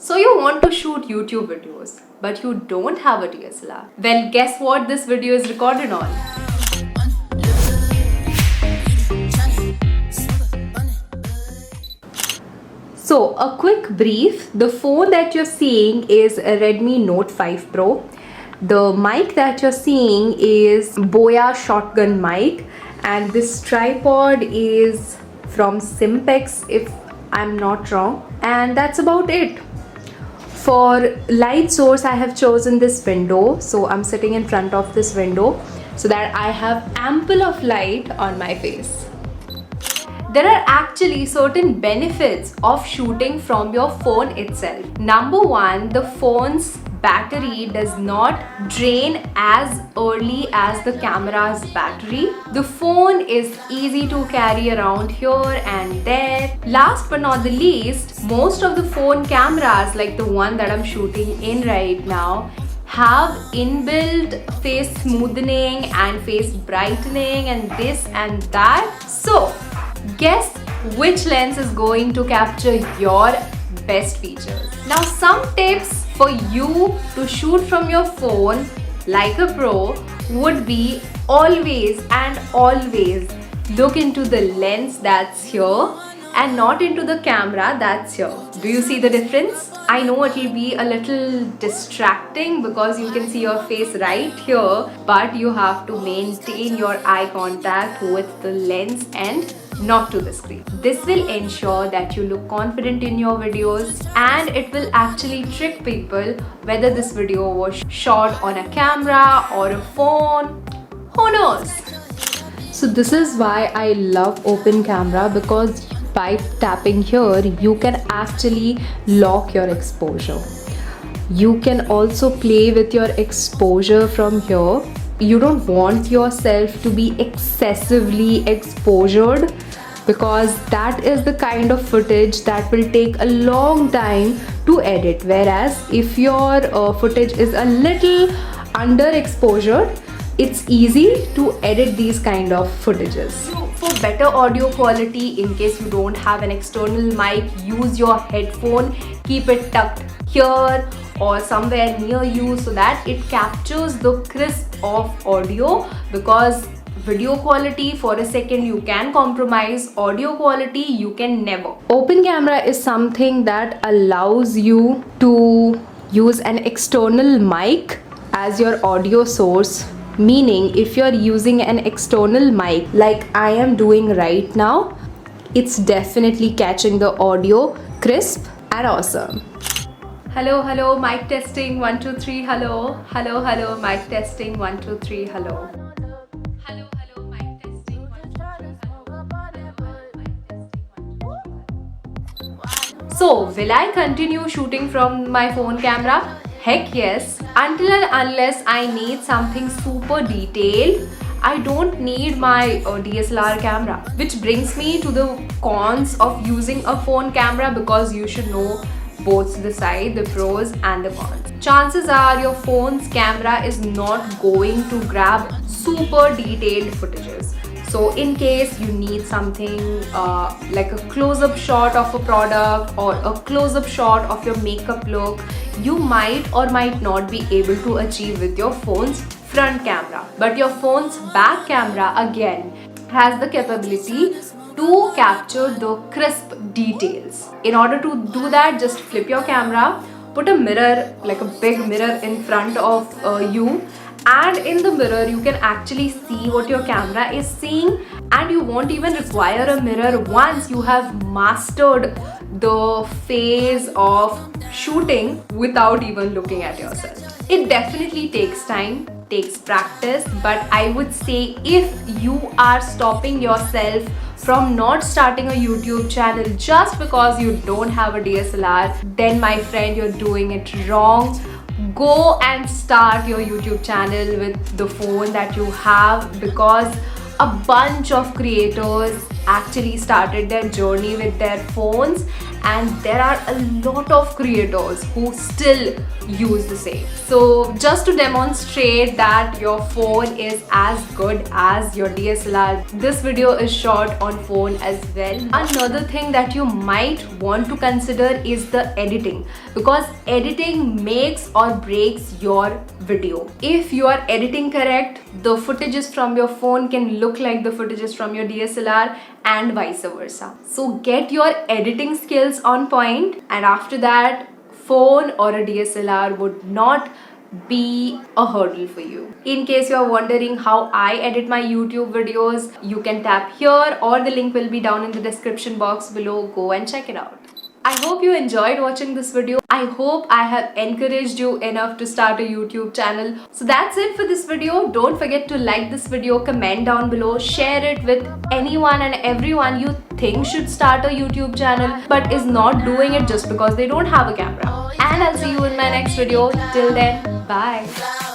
So you want to shoot YouTube videos, but you don't have a DSLR. Well, guess what this video is recorded on? So a quick brief, the phone that you're seeing is a Redmi Note 5 Pro. The mic that you're seeing is Boya shotgun mic, and this tripod is from Simpex if I'm not wrong, and that's about it. For light source, I have chosen this window, so I'm sitting in front of this window so that I have ample of light on my face. There are actually certain benefits of shooting from your phone itself. Number one, the phone's battery does not drain as early as the camera's battery. The phone is easy to carry around here and there. Last but not the least, most of the phone cameras, like the one that I'm shooting in right now, have inbuilt face smoothening and face brightening and this and that. So guess which lens is going to capture your best features. Now, some tips for you to shoot from your phone like a pro would be always look into the lens that's here and not into the camera that's here. Do you see the difference? I know it will be a little distracting because you can see your face right here, but you have to maintain your eye contact with the lens and not to the screen. This will ensure that you look confident in your videos, and it will actually trick people whether this video was shot on a camera or a phone. Who knows? So this is why I love open camera, because by tapping here you can actually lock your exposure. You can also play with your exposure from here. You don't want yourself to be excessively exposed, because that is the kind of footage that will take a long time to edit, whereas if your footage is a little underexposure, it's easy to edit these kind of footages. For better audio quality, in case you don't have an external mic, use your headphone, keep it tucked here or somewhere near you so that it captures the crisp of audio, because video quality for a second you can compromise, audio quality you can never. Open camera is something that allows you to use an external mic as your audio source, meaning if you're using an external mic like I am doing right now, it's definitely catching the audio crisp and awesome. Hello, mic testing 1 2 3. Hello, mic testing 1 2 3. Hello, mic testing 1 2 3. So, will I continue shooting from my phone camera? Heck yes. Until and unless I need something super detailed, I don't need my DSLR camera. Which brings me to the cons of using a phone camera, because you should know both the side, the pros and the cons. Chances are your phone's camera is not going to grab super detailed footages. So in case you need something like a close-up shot of a product or a close-up shot of your makeup look, you might or might not be able to achieve with your phone's front camera. But your phone's back camera again has the capability to capture the crisp details. In order to do that, just flip your camera, put a mirror, like a big mirror in front of you, and in the mirror you can actually see what your camera is seeing, and you won't even require a mirror once you have mastered the phase of shooting without even looking at yourself. It definitely takes time, takes practice, but I would say if you are stopping yourself from not starting a YouTube channel just because you don't have a DSLR, then my friend, you're doing it wrong. Go and start your YouTube channel with the phone that you have, because a bunch of creators actually started their journey with their phones and there are a lot of creators who still use the same. So just to demonstrate that your phone is as good as your DSLR, this video is shot on phone as well. Another thing that you might want to consider is the editing, because editing makes or breaks your video. If you are editing correct, the footages from your phone can look like the footages from your DSLR and vice versa. So get your editing skills on point, and after that, phone or a DSLR would not be a hurdle for you. In case you are wondering how I edit my YouTube videos, you can tap here or the link will be down in the description box below. Go and check it out. I hope you enjoyed watching this video. I hope I have encouraged you enough to start a YouTube channel. So that's it for this video. Don't forget to like this video, comment down below, share it with anyone and everyone you think should start a YouTube channel but is not doing it just because they don't have a camera. And I'll see you in my next video. Till then, bye.